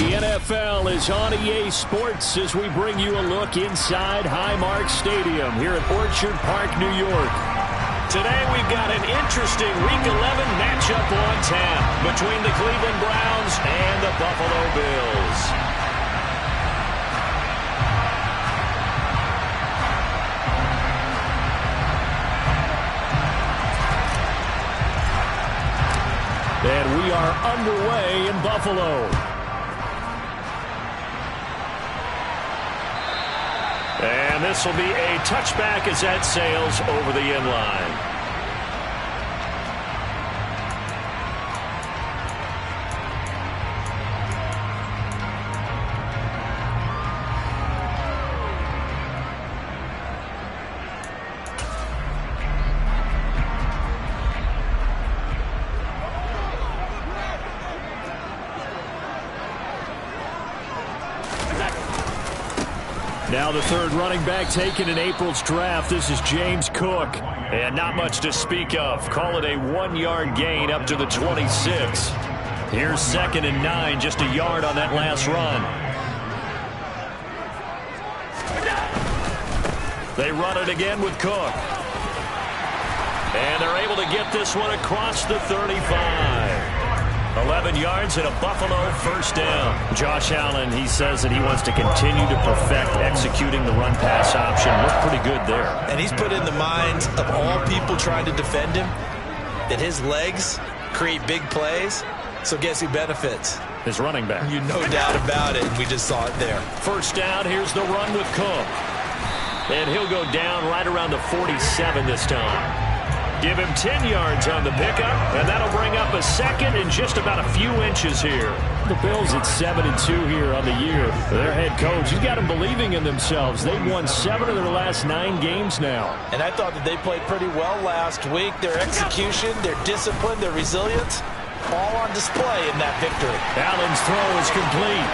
The NFL is on EA Sports as we bring you a look inside Highmark Stadium here at Orchard Park, New York. Today we've got an interesting Week 11 matchup on tap between the Cleveland Browns and the Buffalo Bills. And we are underway in Buffalo. And this will be a touchback as that sails over the end line. Now the third running back taken in April's draft. This is James Cook. And not much to speak of. Call it a 1-yard gain up to the 26. Here's 2nd and 9, just a yard on that last run. They run it again with Cook. And they're able to get this one across the 35. 11 yards and a Buffalo first down. Josh Allen, he says that he wants to continue to perfect executing the run-pass option. Looked pretty good there. And he's put in the minds of all people trying to defend him that his legs create big plays. So guess who benefits? His running back. You no doubt about it. We just saw it there. First down, here's the run with Cook. And he'll go down right around the 47 this time. Give him 10 yards on the pickup, and that'll bring up a second in just about a few inches here. The Bills at 7-2 here on the year. Their head coach, he's got them believing in themselves. They've won 7 of their last 9 games now. And I thought that they played pretty well last week. Their execution, their discipline, their resilience, all on display in that victory. Allen's throw is complete.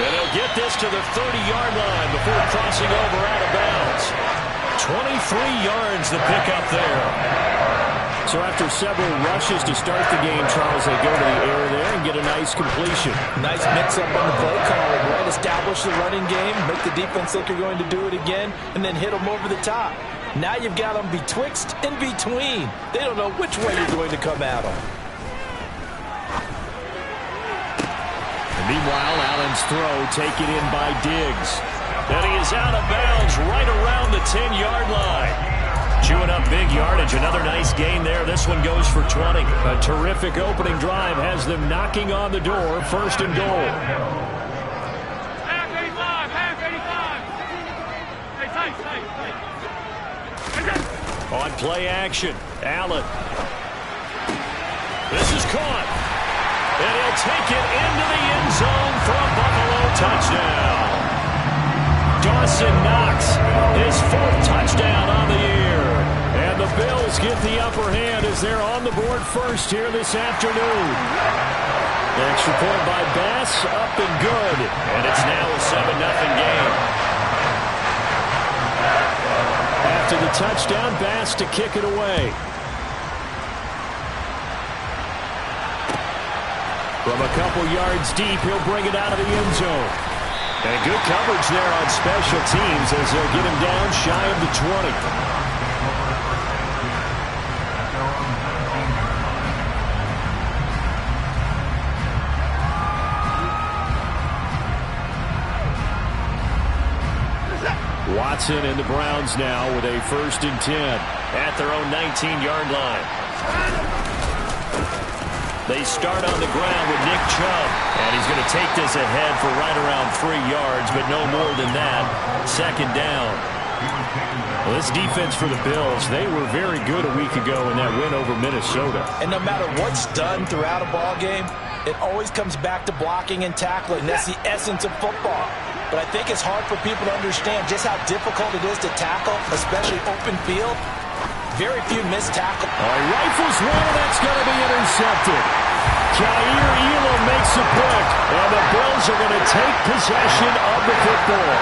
And he'll get this to the 30-yard line before crossing over out of bounds. 23 yards the pickup there. So after several rushes to start the game, Charles, they go to the air there and get a nice completion. Nice mix-up on the play calling, right? Establish the running game, make the defense think you're going to do it again, and then hit them over the top. Now you've got them betwixt and between. They don't know which way you're going to come at them. And meanwhile, Allen's throw taken in by Diggs. And he is out of bounds right around the 10-yard line. Chewing up big yardage. Another nice gain there. This one goes for 20. A terrific opening drive has them knocking on the door. First and goal. Half 85. Half 85. On play action, Allen. This is caught. And he'll take it into the end zone for a Buffalo touchdown. Dawson Knox, his 4th touchdown on the year. And the Bills get the upper hand as they're on the board first here this afternoon. The extra point by Bass, up and good. And it's now a 7-0 game. After the touchdown, Bass to kick it away. From a couple yards deep, he'll bring it out of the end zone. And good coverage there on special teams as they'll get him down shy of the 20. Watson and the Browns now with a 1st and 10 at their own 19-yard line. They start on the ground with Nick Chubb, and he's going to take this ahead for right around 3 yards, but no more than that. 2nd down. Well, this defense for the Bills, they were very good a week ago in that win over Minnesota. And no matter what's done throughout a ball game, it always comes back to blocking and tackling. That's the essence of football. But I think it's hard for people to understand just how difficult it is to tackle, especially open field. Very few missed tackles. He rifles one, and that's going to be intercepted. Jair Elam makes a pick, and the Bills are going to take possession of the football.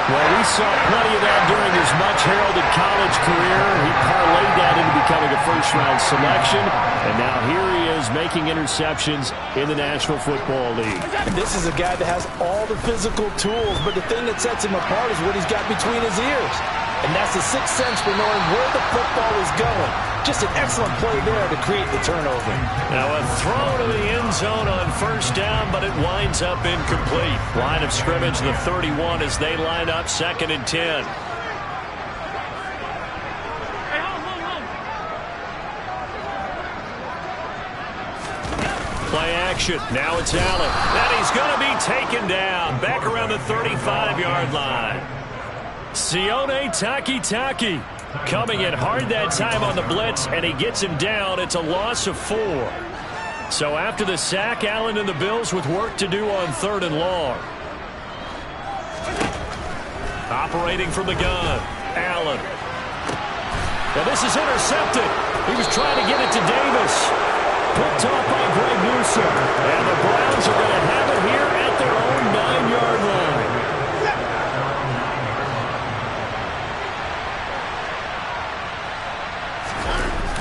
Well, we saw plenty of that during his much-heralded college career. He parlayed that into becoming a first-round selection, and now here he is making interceptions in the National Football League. And this is a guy that has all the physical tools, but the thing that sets him apart is what he's got between his ears. And that's the sixth sense for knowing where the football is going. Just an excellent play there to create the turnover. Now a throw to the end zone on first down, but it winds up incomplete. Line of scrimmage, the 31, as they line up 2nd and 10. Play action. Now it's Allen. And he's going to be taken down. Back around the 35-yard line. Sione Takitaki coming in hard that time on the blitz, and he gets him down. It's a loss of 4. So after the sack, Allen and the Bills with work to do on 3rd and long. Operating from the gun, Allen. Now this is intercepted. He was trying to get it to Davis. Picked off by Greg Newsome. And the Browns are going to have it here at their own 9-yard line.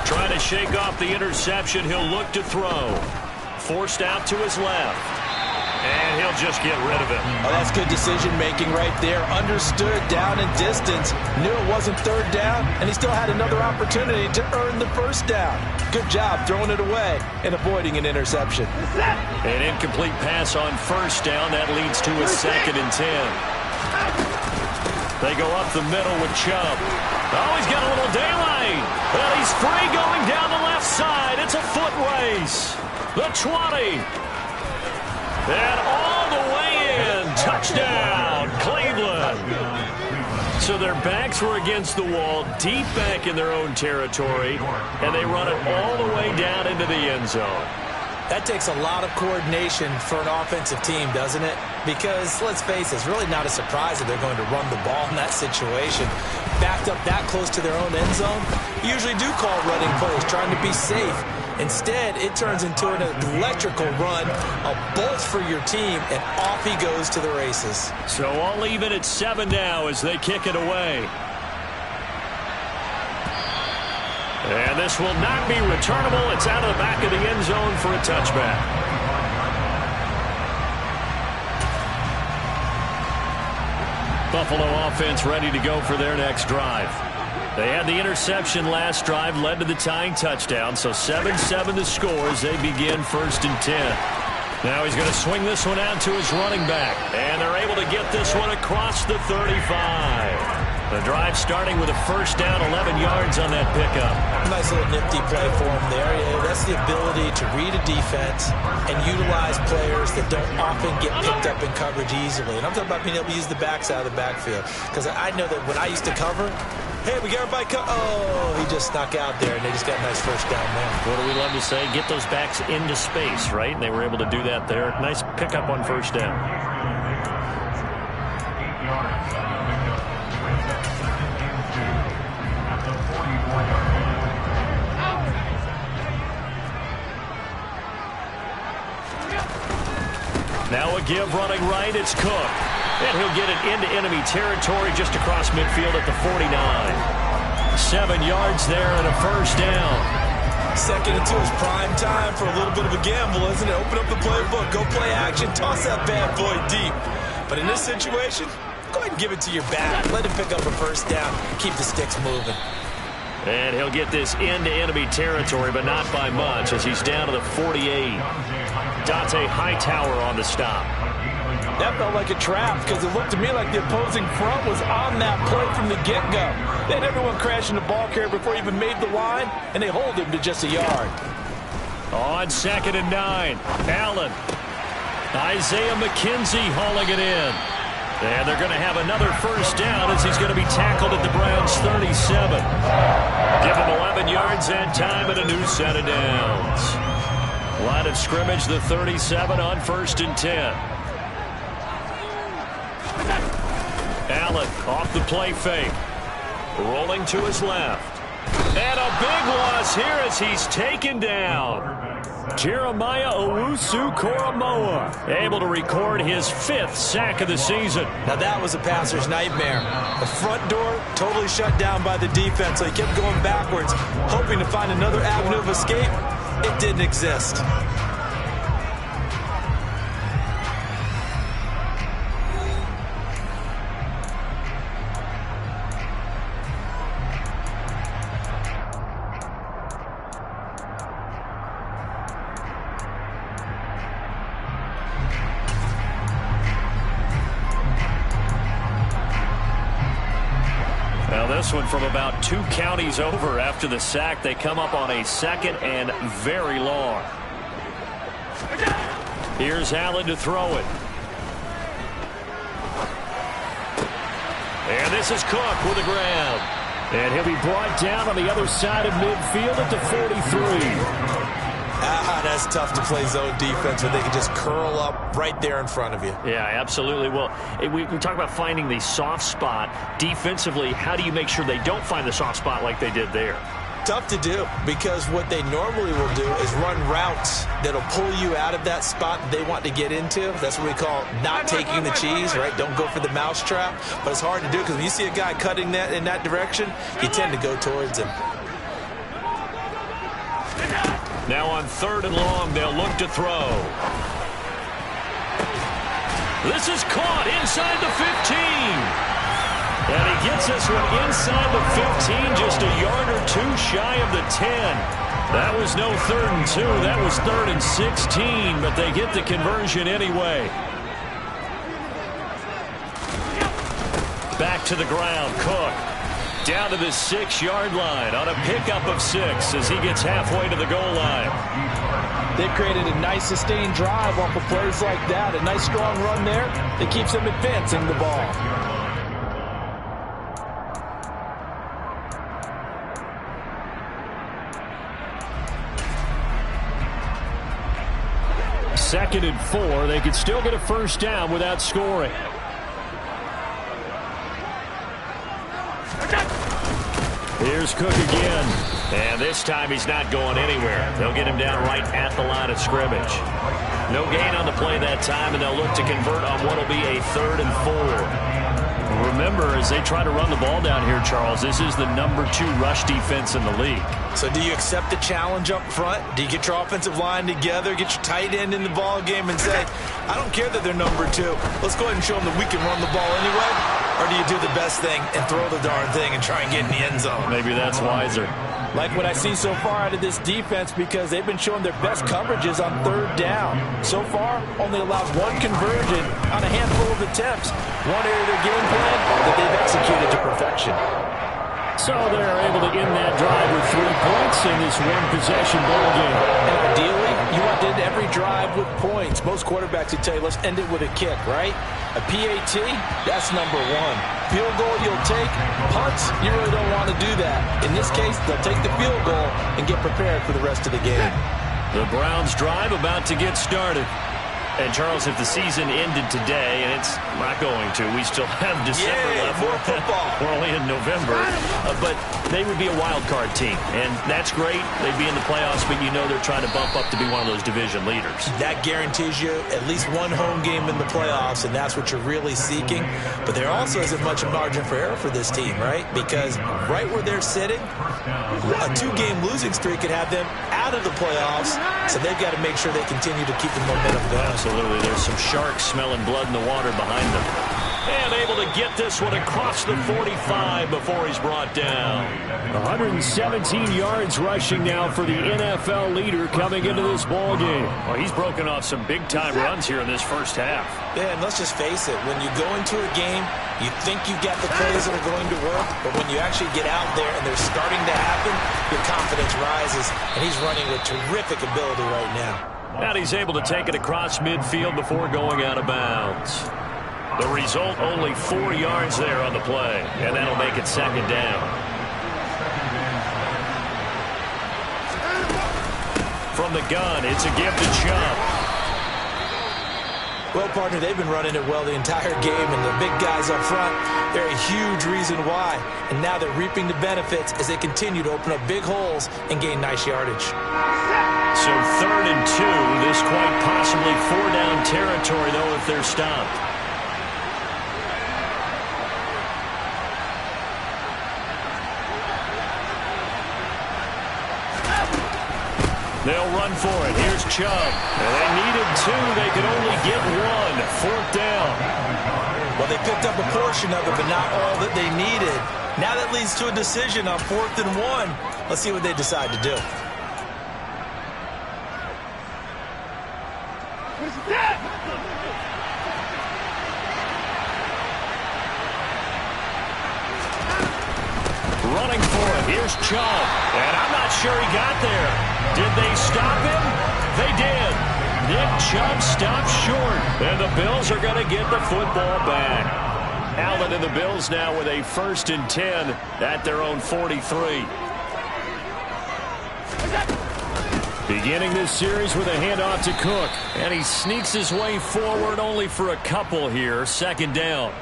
Trying to shake off the interception. He'll look to throw. Forced out to his left. And he'll just get rid of it. Oh, that's good decision-making right there. Understood down and distance. Knew it wasn't 3rd down, and he still had another opportunity to earn the first down. Good job throwing it away and avoiding an interception. An incomplete pass on first down. That leads to a 2nd and 10. They go up the middle with Chubb. Oh, he's got a little daylight. Well, he's free going down the left side. It's a foot race. The 20. And all the way in. Touchdown, Cleveland. So their backs were against the wall, deep back in their own territory, and they run it all the way down into the end zone. That takes a lot of coordination for an offensive team, doesn't it? Because, let's face it, it's really not a surprise that they're going to run the ball in that situation. Backed up that close to their own end zone, you usually do call running plays, trying to be safe. Instead, it turns into an electrical run, a bolt for your team, and off he goes to the races. So all even at 7 now as they kick it away. And this will not be returnable. It's out of the back of the end zone for a touchback. Buffalo offense ready to go for their next drive. They had the interception last drive, led to the tying touchdown, so 7-7 the score as they begin 1st and 10. Now he's going to swing this one out to his running back, and they're able to get this one across the 35. The drive starting with a first down, 11 yards on that pickup. Nice little nifty play for him there. Yeah, that's the ability to read a defense and utilize players that don't often get picked up in coverage easily. And I'm talking about being able to use the backs out of the backfield. Because I know that when I used to cover, hey, we got everybody oh, he just snuck out there, and they just got a nice first down there. What do we love to say? Get those backs into space, right? And they were able to do that there. Nice pickup on first down. Now a give running right, it's Cook. And he'll get it into enemy territory just across midfield at the 49. 7 yards there and a first down. 2nd and 2 is prime time for a little bit of a gamble, isn't it? Open up the playbook, go play action, toss that bad boy deep. But in this situation, go ahead and give it to your back. Let him pick up a first down, keep the sticks moving. And he'll get this into enemy territory, but not by much as he's down to the 48. Dante Hightower on the stop. That felt like a trap because it looked to me like the opposing front was on that play from the get-go. They had everyone crashing the ball carrier before he even made the line, and they hold him to just a yard. On 2nd and 9, Allen. Isaiah McKenzie hauling it in. And they're going to have another first down as he's going to be tackled at the Browns' 37. Give him 11 yards and time and a new set of downs. Line of scrimmage, the 37 on 1st and 10. Allen off the play fake. Rolling to his left. And a big loss here as he's taken down. Jeremiah Owusu-Koramoah able to record his 5th sack of the season. Now that was a passer's nightmare. The front door totally shut down by the defense, so he kept going backwards, hoping to find another avenue of escape. It didn't exist. This one from about 2 counties over after the sack. They come up on a 2nd and very long. Here's Allen to throw it. And this is Cook with the ground. And he'll be brought down on the other side of midfield at the 43. That's tough to play zone defense when they can just curl up right there in front of you. Yeah, absolutely. Well, we talk about finding the soft spot. Defensively, how do you make sure they don't find the soft spot like they did there? Tough to do, because what they normally will do is run routes that'll pull you out of that spot they want to get into. That's what we call not taking the cheese, right? Don't go for the mousetrap. But it's hard to do because when you see a guy cutting that in that direction, you tend to go towards him. Now on 3rd and long, they'll look to throw. This is caught inside the 15. And he gets this one inside the 15, just a yard or 2 shy of the 10. That was no 3rd and 2. That was 3rd and 16, but they get the conversion anyway. Back to the ground, Cook. Down to the 6-yard line on a pickup of 6 as he gets halfway to the goal line. They've created a nice sustained drive off of plays like that. A nice strong run there that keeps them advancing the ball. Second and 4. They could still get a first down without scoring. Here's Cook again. And this time he's not going anywhere. They'll get him down right at the line of scrimmage. No gain on the play that time, and they'll look to convert on what will be a 3rd and 4. Remember, as they try to run the ball down here, Charles, this is the number 2 rush defense in the league. So do you accept the challenge up front? Do you get your offensive line together, get your tight end in the ball game and say, I don't care that they're number 2. Let's go ahead and show them that we can run the ball anyway? Or do you do the best thing and throw the darn thing and try and get in the end zone? Maybe that's wiser. Like what I see so far out of this defense, because they've been showing their best coverages on 3rd down. So far, only allowed 1 conversion on a handful of attempts. One area of their game plan that they've executed to perfection. So they're able to end that drive with 3 points in this one-possession ball game. And ideally, you want to end every drive with points. Most quarterbacks would tell you, let's end it with a kick, right? A PAT, that's number 1. Field goal you'll take. Punts, you really don't want to do that. In this case, they'll take the field goal and get prepared for the rest of the game. The Browns drive about to get started. And, Charles, if the season ended today, and it's not going to, we still have December left. More football. We're only in November. But they would be a wild card team. And that's great. They'd be in the playoffs, but you know they're trying to bump up to be one of those division leaders. That guarantees you at least 1 home game in the playoffs, and that's what you're really seeking. But there also isn't much of margin for error for this team, right? Because right where they're sitting, a 2-game losing streak could have them out of the playoffs, so they've got to make sure they continue to keep the momentum going. Absolutely. There's some sharks smelling blood in the water behind them. And able to get this one across the 45 before he's brought down. 117 yards rushing now for the NFL leader coming into this ball game. Well, he's broken off some big-time runs here in this first half. Yeah, and let's just face it. When you go into a game, you think you've got the plays that are going to work, but when you actually get out there and they're starting to happen, your confidence rises, and he's running with terrific ability right now. And he's able to take it across midfield before going out of bounds. The result, only 4 yards there on the play, and that'll make it 2nd down. From the gun, it's a give to Chubb. Well, partner, they've been running it well the entire game, and the big guys up front, they're a huge reason why. And now they're reaping the benefits as they continue to open up big holes and gain nice yardage. So 3rd and 2. This quite possibly 4-down territory, though, if they're stopped. They'll run for it. Here's Chubb. And they needed 2. They could only get 1. 4th down. Well, they picked up a portion of it, but not all that they needed. Now that leads to a decision on 4th and 1. Let's see what they decide to do. Running for it. Here's Chubb. And I'm not sure he got there. Did they stop him? They did. Nick Chubb stopped short. And the Bills are going to get the football back. Allen and the Bills now with a 1st and 10 at their own 43. Beginning this series with a handoff to Cook. And he sneaks his way forward only for a couple here. 2nd down.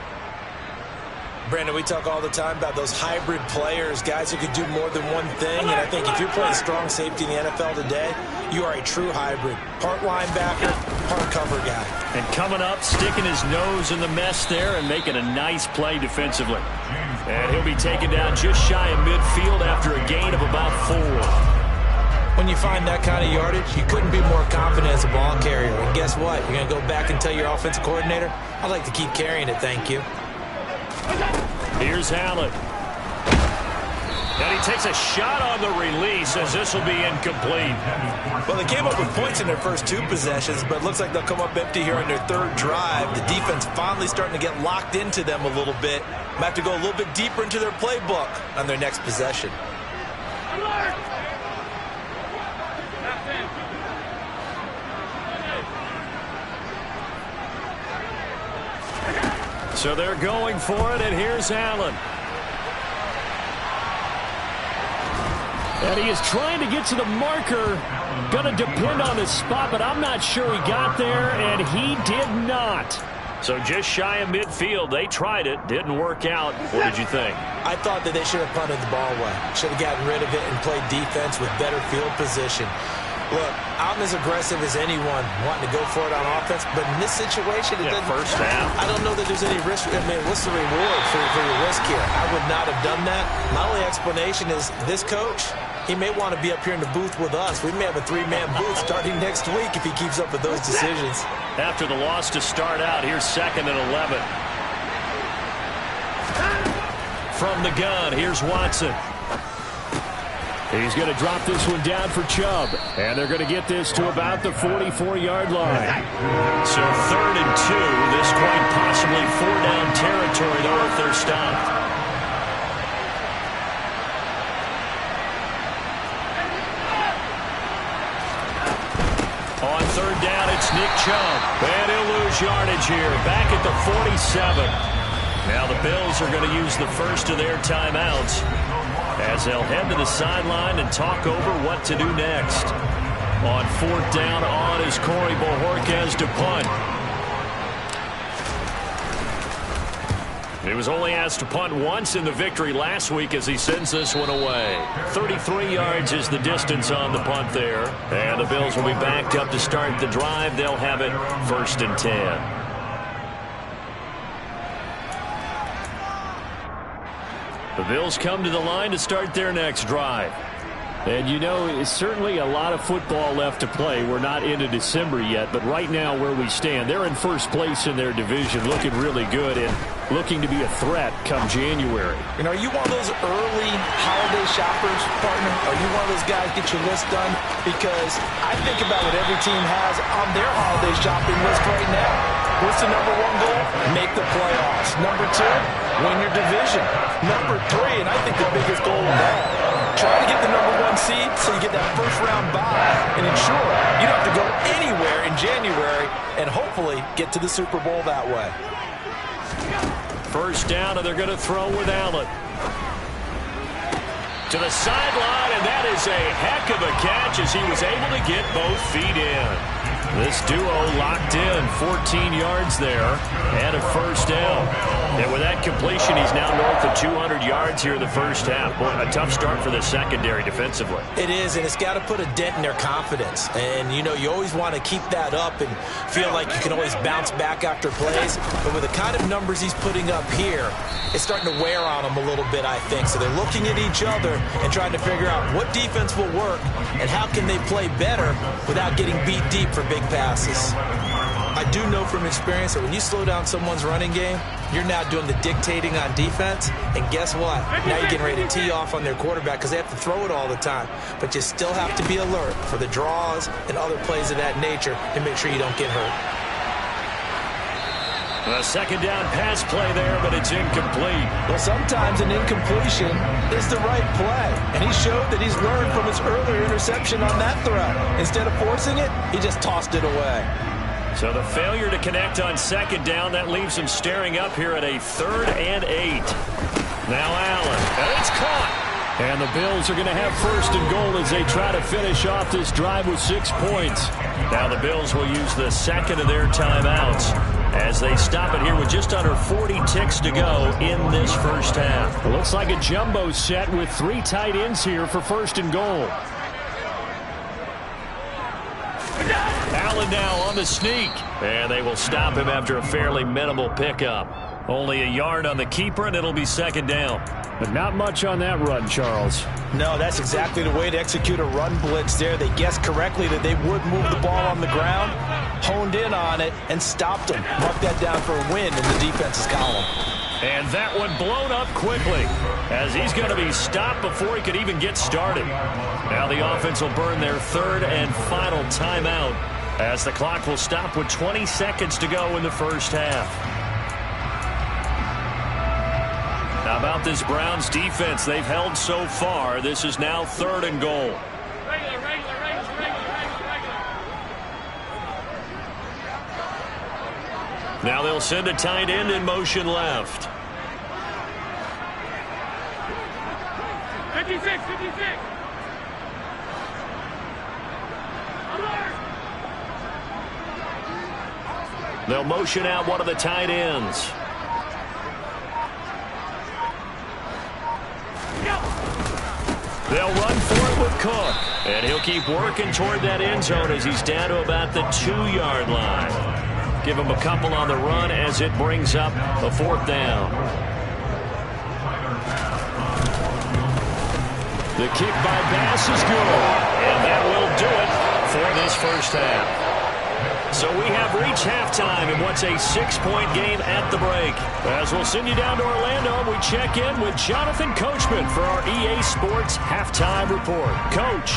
Brandon, we talk all the time about those hybrid players, guys who could do more than one thing. And I think if you're playing strong safety in the NFL today, you are a true hybrid. Part linebacker, part cover guy. And coming up, sticking his nose in the mess there and making a nice play defensively. And he'll be taken down just shy of midfield after a gain of about 4. When you find that kind of yardage, you couldn't be more confident as a ball carrier. And guess what? You're going to go back and tell your offensive coordinator, I'd like to keep carrying it, thank you. Here's Allen. And he takes a shot on the release as this will be incomplete. Well, they came up with points in their first 2 possessions, but it looks like they'll come up empty here on their 3rd drive. The defense finally starting to get locked into them a little bit. Might have to go a little bit deeper into their playbook on their next possession. So they're going for it, and here's Allen. And he is trying to get to the marker. Going to depend on his spot, but I'm not sure he got there, and he did not. So just shy of midfield. They tried it. Didn't work out. What did you think? I thought that they should have punted the ball away. Should have gotten rid of it and played defense with better field position. Look, I'm as aggressive as anyone wanting to go for it on offense, but in this situation, it doesn't. First half. I don't know that there's any risk. I mean, what's the reward for your risk here? I would not have done that. My only explanation is this coach, he may want to be up here in the booth with us. We may have a 3-man booth starting next week if he keeps up with those decisions. After the loss to start out, here's 2nd and 11. From the gun, here's Watson. He's going to drop this one down for Chubb. And they're going to get this to about the 44-yard line. So 3rd and 2. This quite possibly 4-down territory, though, if they're stopped. On 3rd down, it's Nick Chubb. And he'll lose yardage here. Back at the 47. Now the Bills are going to use the first of their timeouts as they'll head to the sideline and talk over what to do next. On 4th down, on is Corey Bojorquez to punt. He was only asked to punt once in the victory last week as he sends this one away. 33 yards is the distance on the punt there. And the Bills will be backed up to start the drive. They'll have it 1st and 10. The Bills come to the line to start their next drive. And, you know, it's certainly a lot of football left to play. We're not into December yet, but right now where we stand, they're in first place in their division, looking really good and looking to be a threat come January. And are you one of those early holiday shoppers, partner? Are you one of those guys get your list done? Because I think about what every team has on their holiday shopping list right now. What's the number 1 goal? Make the playoffs. Number 2, win your division. Number 3, and I think the biggest goal of all, try to get the number 1 seed so you get that first-round bye and ensure you don't have to go anywhere in January and hopefully get to the Super Bowl that way. First down, and they're going to throw with Allen. To the sideline, and that is a heck of a catch as he was able to get both feet in. This duo locked in, 14 yards there, and a first down. And with that completion, he's now north of 200 yards here in the first half. Boy, a tough start for the secondary defensively. It is, and it's got to put a dent in their confidence. And, you know, you always want to keep that up and feel like you can always bounce back after plays. But with the kind of numbers he's putting up here, it's starting to wear on them a little bit, I think. So they're looking at each other and trying to figure out what defense will work and how can they play better without getting beat deep for big passes. I do know from experience that when you slow down someone's running game, you're now doing the dictating on defense, and guess what? Now you're getting ready to tee off on their quarterback because they have to throw it all the time. But you still have to be alert for the draws and other plays of that nature to make sure you don't get hurt. A second down pass play there, but it's incomplete. Well, sometimes an incompletion is the right play, and he showed that he's learned from his earlier interception on that throw. Instead of forcing it, he just tossed it away. So the failure to connect on second down, that leaves him staring up here at a 3rd and 8. Now Allen, and it's caught. And the Bills are going to have 1st and goal as they try to finish off this drive with 6 points. Now the Bills will use the second of their timeouts as they stop it here with just under 40 ticks to go in this first half. It looks like a jumbo set with 3 tight ends here for 1st and goal. Allen now on the sneak, and they will stop him after a fairly minimal pickup. Only a yard on the keeper, and it'll be 2nd down. But not much on that run, Charles. No, that's exactly the way to execute a run blitz there. They guessed correctly that they would move the ball on the ground, honed in on it, and stopped them. Mark that down for a win in the defense's column. And that one blown up quickly as he's going to be stopped before he could even get started. Now the offense will burn their 3rd and final timeout as the clock will stop with 20 seconds to go in the first half. How about this Browns defense they've held so far? This is now 3rd and goal. Regular. Now they'll send a tight end in motion left. 56. They'll motion out one of the tight ends. They'll run for it with Cook. And he'll keep working toward that end zone as he's down to about the 2-yard line. Give him a couple on the run as it brings up a 4th down. The kick by Bass is good. And that will do it for this first half. So we have reached halftime in what's a 6-point game at the break. As we'll send you down to Orlando, we check in with Jonathan Coachman for our EA Sports Halftime Report. Coach.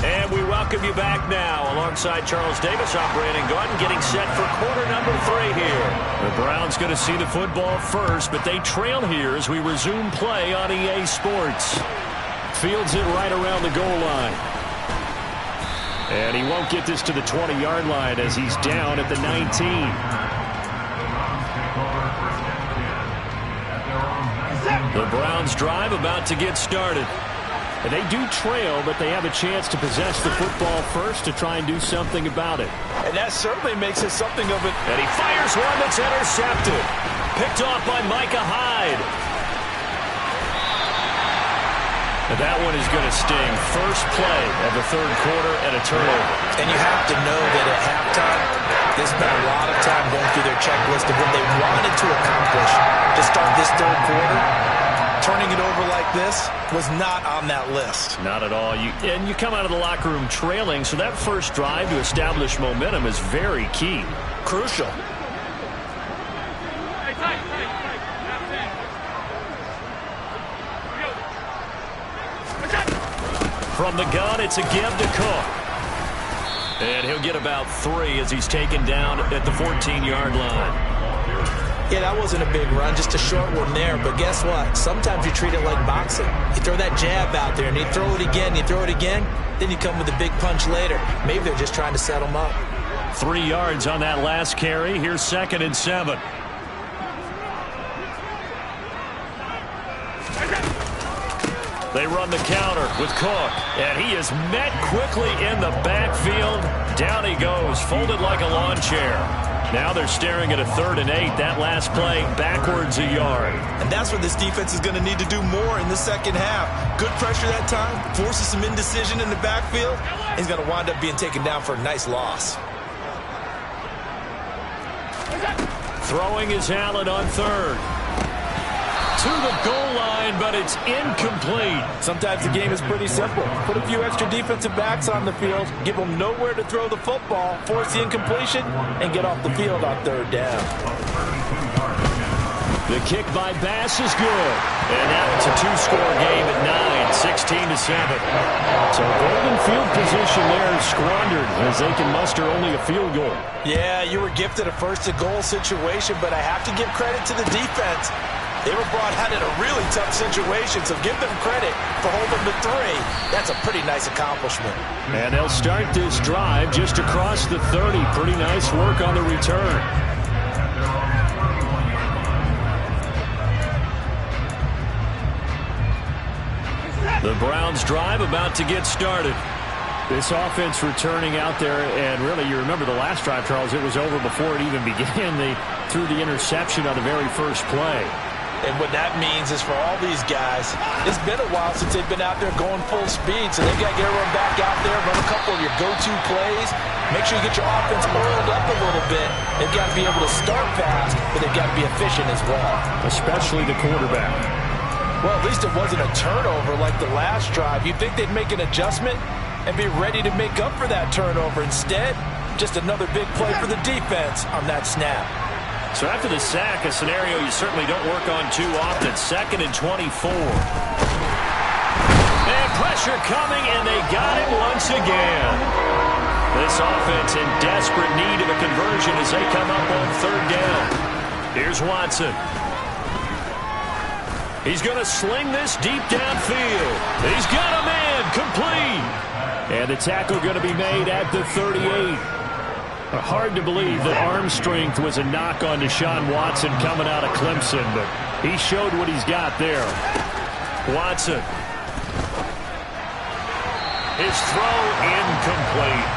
And we welcome you back now alongside Charles Davis. I'm Brandon Gordon getting set for quarter number 3 here. The Browns going to see the football first, but they trail here as we resume play on EA Sports. Fields it right around the goal line. And he won't get this to the 20-yard line as he's down at the 19. The Browns drive about to get started. And they do trail, but they have a chance to possess the football first to try and do something about it. And that certainly makes it something of it. And he fires one that's intercepted. Picked off by Micah Hyde. And that one is going to sting. First play of the 3rd quarter and a turnover. And you have to know that at halftime, they spent a lot of time going through their checklist of what they wanted to accomplish to start this 3rd quarter. Turning it over like this was not on that list. Not at all. And you come out of the locker room trailing, so that first drive to establish momentum is very key. Crucial. Tight. From the gun, it's a give to Cook. And he'll get about 3 as he's taken down at the 14-yard line. Yeah, that wasn't a big run, just a short one there. But guess what? Sometimes you treat it like boxing. You throw that jab out there, and you throw it again, then you come with a big punch later. Maybe they're just trying to set him up. 3 yards on that last carry. Here's 2nd and 7. They run the counter with Cook, and he is met quickly in the backfield. Down he goes, folded like a lawn chair. Now they're staring at a 3rd and 8. That last play, backwards a yard. And that's what this defense is going to need to do more in the second half. Good pressure that time, forces some indecision in the backfield. He's going to wind up being taken down for a nice loss. Throwing is Allen on 3rd. To the goal line, but it's incomplete. Sometimes the game is pretty simple. Put a few extra defensive backs on the field, give them nowhere to throw the football, force the incompletion, and get off the field on 3rd down. The kick by Bass is good. And now it's a 2-score game at 9, 16-7. So golden field position there is squandered as they can muster only a field goal. Yeah, you were gifted a 1st-and-goal situation, but I have to give credit to the defense. They were brought out in a really tough situation, so give them credit for holding the 3. That's a pretty nice accomplishment. And they'll start this drive just across the 30. Pretty nice work on the return. The Browns drive about to get started. This offense returning out there, and really, you remember the last drive, Charles, it was over before it even began. They threw the interception on the very first play. And what that means is for all these guys, it's been a while since they've been out there going full speed, so they've got to get everyone back out there, run a couple of your go-to plays, make sure you get your offense oiled up a little bit. They've got to be able to start fast, but they've got to be efficient as well. Especially the quarterback. Well, at least it wasn't a turnover like the last drive. You'd think they'd make an adjustment and be ready to make up for that turnover. Instead, just another big play for the defense on that snap. So after the sack, a scenario you certainly don't work on too often. 2nd and 24. And pressure coming, and they got it once again. This offense in desperate need of a conversion as they come up on 3rd down. Here's Watson. He's going to sling this deep downfield. He's got a man complete. And the tackle going to be made at the 38. Hard to believe that arm strength was a knock on Deshaun Watson coming out of Clemson, but he showed what he's got there. Watson. His throw incomplete.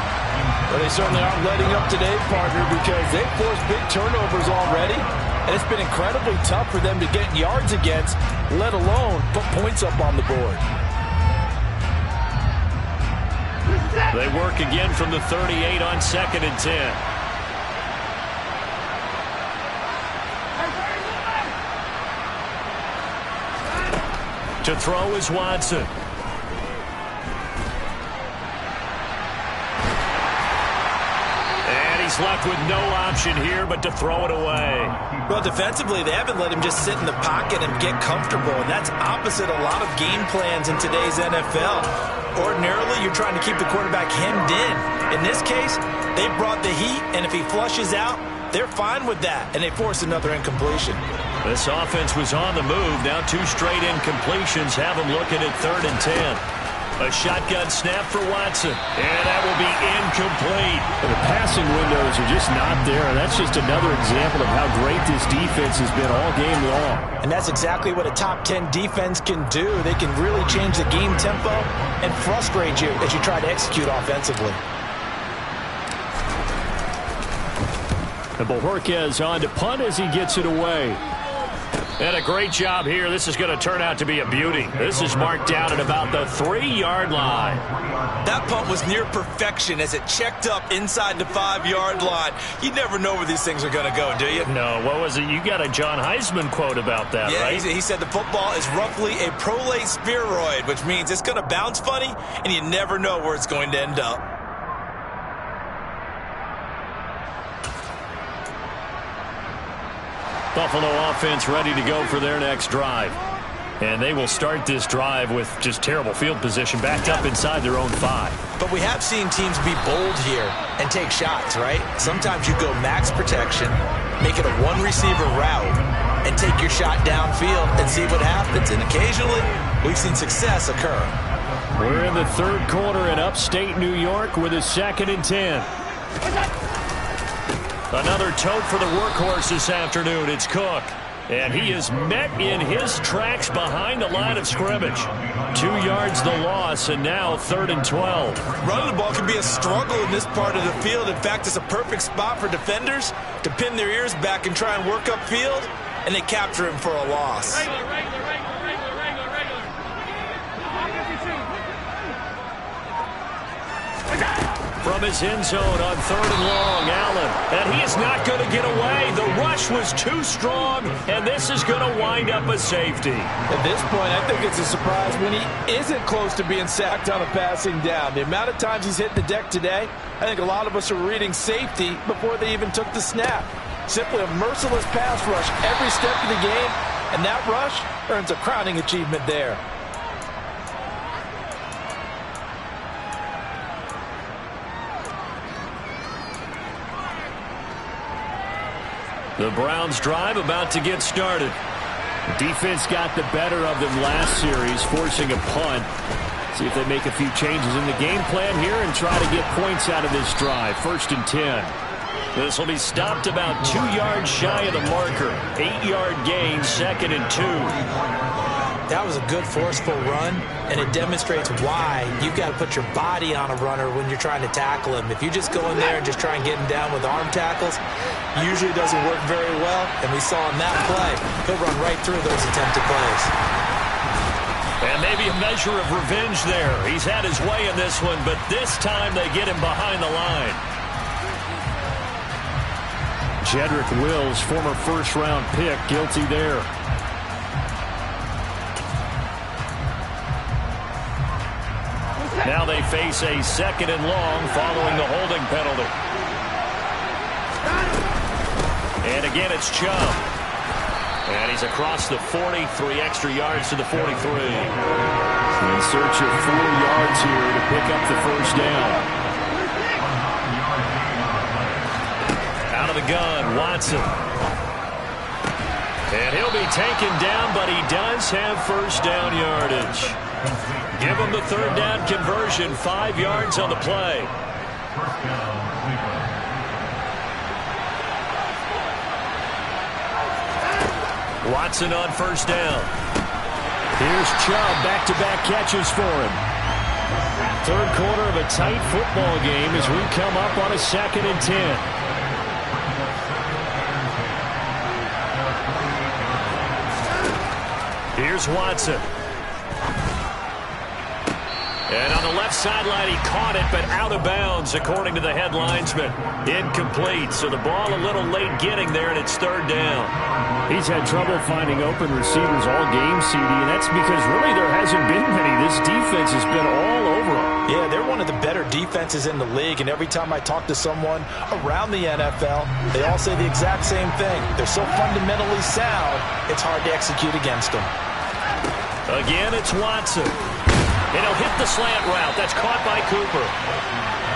Well, they certainly aren't letting up today, partner, because they've forced big turnovers already, and it's been incredibly tough for them to get yards against, let alone put points up on the board. They work again from the 38 on 2nd and 10. To throw is Watson. And he's left with no option here but to throw it away. Well, defensively, they haven't let him just sit in the pocket and get comfortable, and that's opposite a lot of game plans in today's NFL. Ordinarily, you're trying to keep the quarterback hemmed in. In this case, they brought the heat, and if he flushes out, they're fine with that, and they force another incompletion. This offense was on the move. Now 2 straight incompletions have them looking at 3rd and 10. A shotgun snap for Watson, and that will be incomplete. The passing windows are just not there, and that's just another example of how great this defense has been all game long. And that's exactly what a top 10 defense can do. They can really change the game tempo and frustrate you as you try to execute offensively. And Bojorquez on to punt as he gets it away. And a great job here. This is going to turn out to be a beauty. This is marked down at about the 3-yard line. That punt was near perfection as it checked up inside the 5-yard line. You never know where these things are going to go, do you? No, what was it? You got a John Heisman quote about that, right? Yeah, he said the football is roughly a prolate spheroid, which means it's going to bounce funny, and you never know where it's going to end up. Buffalo offense ready to go for their next drive. And they will start this drive with just terrible field position, backed up inside their own 5. But we have seen teams be bold here and take shots, right? Sometimes you go max protection, make it a one-receiver route, and take your shot downfield and see what happens. And occasionally, we've seen success occur. We're in the 3rd quarter in upstate New York with a 2nd and 10. Another tote for the workhorse this afternoon. It's Cook. And he is met in his tracks behind the line of scrimmage. 2 yards the loss, and now 3rd and 12. Running the ball can be a struggle in this part of the field. In fact, it's a perfect spot for defenders to pin their ears back and try and work upfield, and they capture him for a loss. From his end zone on 3rd and long, Allen. And he is not going to get away. The rush was too strong, and this is going to wind up a safety. At this point, I think it's a surprise when he isn't close to being sacked on a passing down. The amount of times he's hit the deck today, I think a lot of us are reading safety before they even took the snap. Simply a merciless pass rush every step of the game, and that rush earns a crowning achievement there. The Browns drive about to get started. The defense got the better of them last series, forcing a punt. See if they make a few changes in the game plan here and try to get points out of this drive. 1st and 10. This will be stopped about 2 yards shy of the marker. 8-yard gain, 2nd and 2. That was a good, forceful run, and it demonstrates why you've got to put your body on a runner when you're trying to tackle him. If you just go in there and just try and get him down with arm tackles, usually doesn't work very well, and we saw in that play, he'll run right through those attempted plays. And maybe a measure of revenge there. He's had his way in this one, but this time they get him behind the line. Jedrick Wills, former first-round pick, guilty there. Now they face a 2nd and long following the holding penalty. And again, it's Chubb. And he's across the 40, 3 extra yards to the 43. In search of 4 yards here to pick up the 1st down. Out of the gun, Watson. And he'll be taken down, but he does have 1st down yardage. Give him the 3rd down conversion, 5 yards on the play. Watson on 1st down. Here's Chubb, back-to-back catches for him. 3rd quarter of a tight football game as we come up on a 2nd and 10. Here's Watson. And on the left sideline, he caught it, but out of bounds, according to the head linesman. Incomplete, so the ball a little late getting there, and it's 3rd down. He's had trouble finding open receivers all game, CD, and that's because really there hasn't been many. This defense has been all over them. Yeah, they're one of the better defenses in the league, and every time I talk to someone around the NFL, they all say the exact same thing. They're so fundamentally sound, it's hard to execute against them. Again, it's Watson. And he'll hit the slant route. That's caught by Cooper.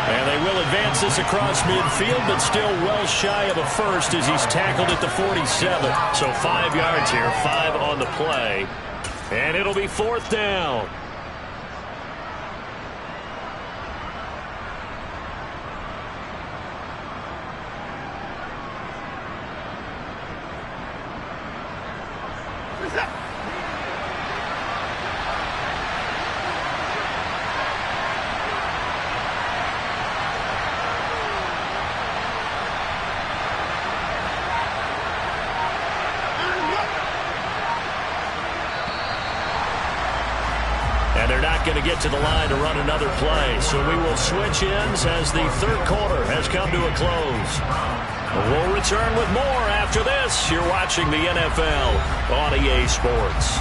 And they will advance this across midfield, but still well shy of a 1st as he's tackled at the 47. So 5 yards here, 5 on the play. And it'll be 4th down. And they're not going to get to the line to run another play. So we will switch ends as the 3rd quarter has come to a close. We'll return with more after this. You're watching the NFL on EA Sports.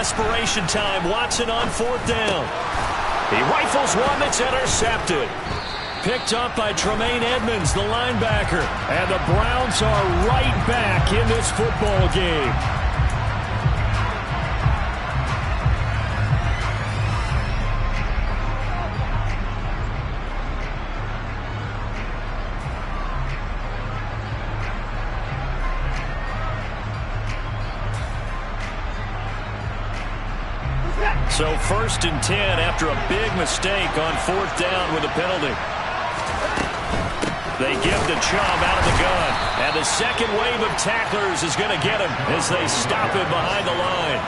desperation time. Watson on 4th down. He rifles one that's intercepted. Picked up by Tremaine Edmonds, the linebacker. And the Browns are right back in this football game. So 1st and 10 after a big mistake on 4th down with a penalty. They give the Chubb out of the gun. And the second wave of tacklers is going to get him as they stop him behind the line.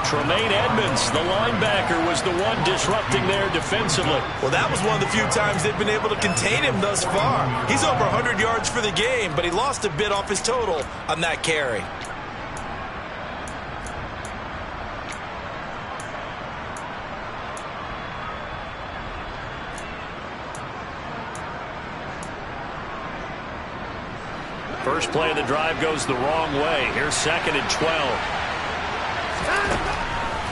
Tremaine Edmonds, the linebacker, was the one disrupting there defensively. Well, that was one of the few times they've been able to contain him thus far. He's over 100 yards for the game, but he lost a bit off his total on that carry. First play of the drive goes the wrong way. Here's 2nd and 12.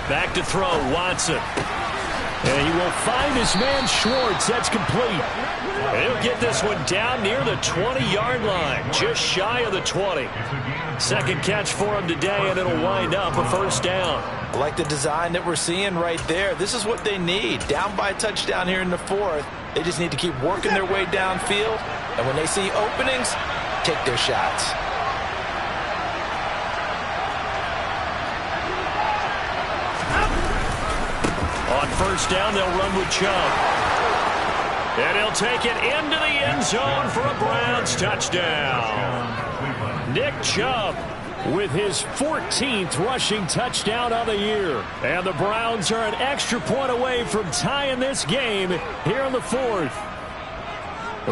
Back to throw, Watson. And he will find his man Schwartz. That's complete. And he'll get this one down near the 20-yard line, just shy of the 20. Second catch for him today, and it'll wind up a 1st down. I like the design that we're seeing right there. This is what they need. Down by a touchdown here in the 4th. They just need to keep working their way downfield. And when they see openings, take their shots. On 1st down, they'll run with Chubb. And he'll take it into the end zone for a Browns touchdown. Nick Chubb with his 14th rushing touchdown of the year. And the Browns are an extra point away from tying this game here in the 4th.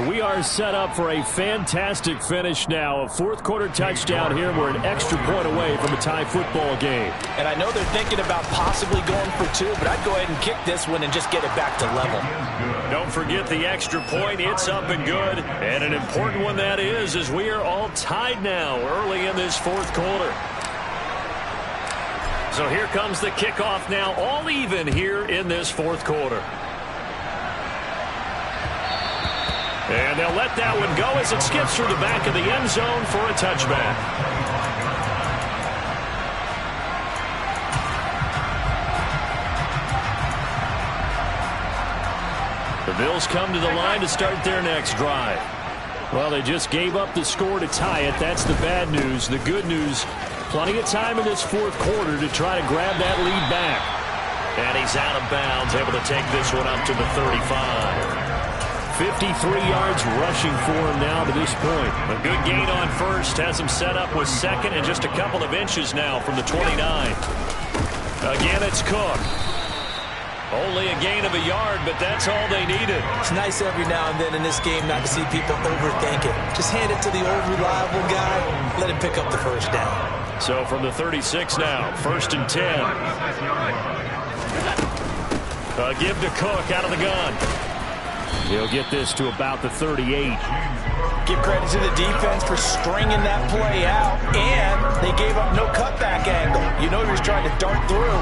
We are set up for a fantastic finish now. A 4th quarter touchdown here. We're an extra point away from a tie football game. And I know they're thinking about possibly going for 2, but I'd go ahead and kick this one and just get it back to level. Don't forget the extra point. It's up and good. And an important one that is, as we are all tied now early in this 4th quarter. So here comes the kickoff now, all even here in this 4th quarter. And they'll let that one go as it skips through the back of the end zone for a touchback. The Bills come to the line to start their next drive. Well, they just gave up the score to tie it. That's the bad news. The good news, plenty of time in this 4th quarter to try to grab that lead back. And he's out of bounds, able to take this one up to the 35. 53 yards rushing for him now to this point. A good gain on 1st has him set up with 2nd and just a couple of inches now from the 29. Again, it's Cook. Only a gain of a yard, but that's all they needed. It's nice every now and then in this game not to see people overthink it. Just hand it to the old reliable guy, let him pick up the 1st down. So from the 36 now, 1st and 10. Give to Cook out of the gun. He'll get this to about the 38. Give credit to the defense for stringing that play out, and they gave up no cutback angle. You know he was trying to dart through.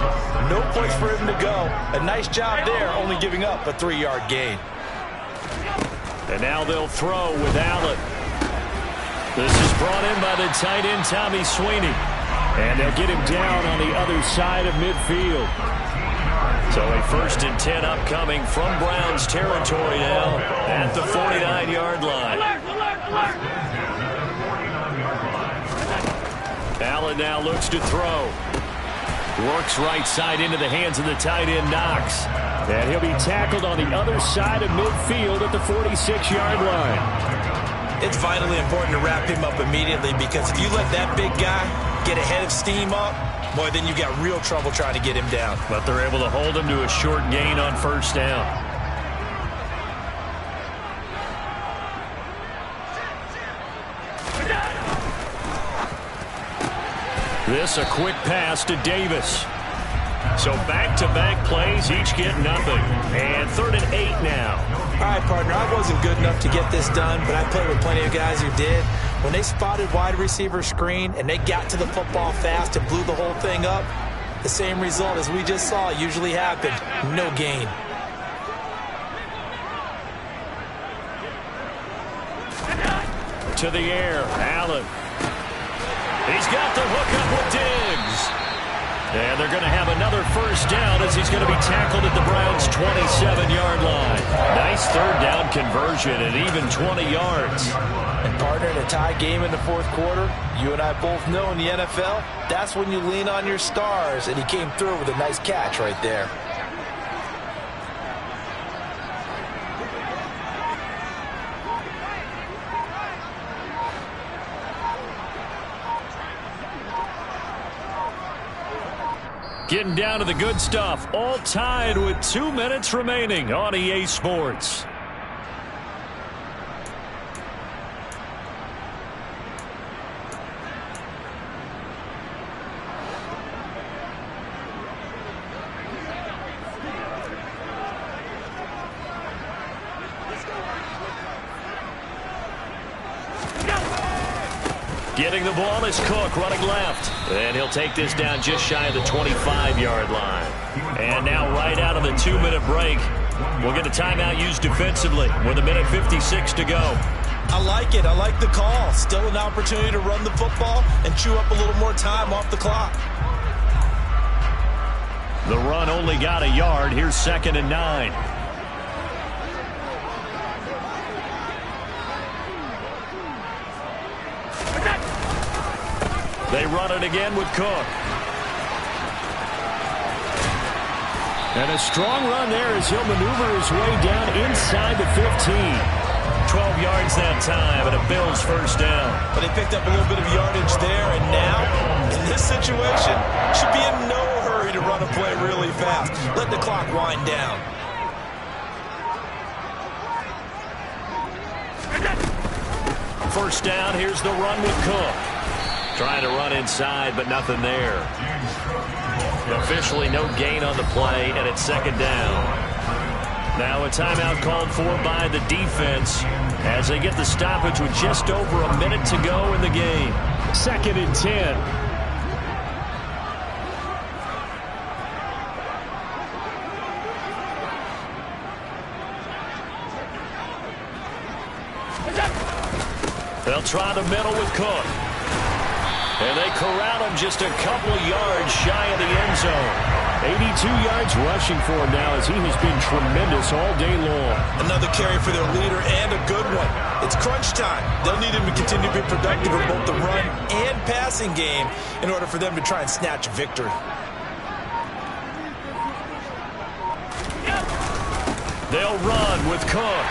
No place for him to go. A nice job there, only giving up a 3-yard gain. And now they'll throw with Allen. This is brought in by the tight end, Tommy Sweeney. And they'll get him down on the other side of midfield. So a 1st and 10 upcoming from Browns territory now at the 49-yard line. Allen now looks to throw. Works right side into the hands of the tight end, Knox. And he'll be tackled on the other side of midfield at the 46-yard line. It's vitally important to wrap him up immediately, because if you let that big guy get ahead of steam up, boy, then you got real trouble trying to get him down. But they're able to hold him to a short gain on 1st down. This a quick pass to Davis. So back-to-back plays, each get nothing. And 3rd and 8 now. All right, partner, I wasn't good enough to get this done, but I played with plenty of guys who did. When they spotted wide receiver screen and they got to the football fast and blew the whole thing up, the same result as we just saw usually happened. No gain. To the air, Allen. He's got the hook up with Diggs. And they're going to have another first down as he's going to be tackled at the Browns' 27-yard line. Nice third down conversion and even 20 yards. And partner, in a tie game in the fourth quarter, you and I both know in the NFL, that's when you lean on your stars, and he came through with a nice catch right there. Getting down to the good stuff, all tied with 2 minutes remaining on EA Sports. Getting the ball is Cook, running left. And he'll take this down just shy of the 25-yard line. And now right out of the 2-minute break, we'll get a timeout used defensively with 1:56 to go. I like it. I like the call. Still an opportunity to run the football and chew up a little more time off the clock. The run only got a yard. Here's 2nd and 9. They run it again with Cook. And a strong run there as he'll maneuver his way down inside the 15. 12 yards that time and a Bills first down. But they picked up a little bit of yardage there, and now, in this situation, should be in no hurry to run a play really fast. Let the clock wind down. First down, here's the run with Cook. Trying to run inside, but nothing there. Officially no gain on the play, and it's 2nd down. Now a timeout called for by the defense as they get the stoppage with just over a minute to go in the game. 2nd and 10. They'll try the middle with Cook. And they corral him just a couple yards shy of the end zone. 82 yards rushing for him now as he has been tremendous all day long. Another carry for their leader and a good one. It's crunch time. They'll need him to continue to be productive in both the run and passing game in order for them to try and snatch a victory. They'll run with Cook.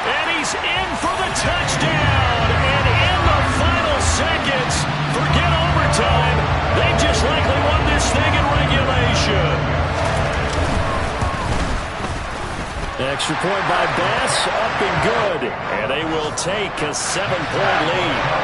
And he's in for the touchdown. And in the final seconds, forget overtime. They just likely won this thing in regulation. Extra point by Bass, up and good. And they will take a 7-point lead.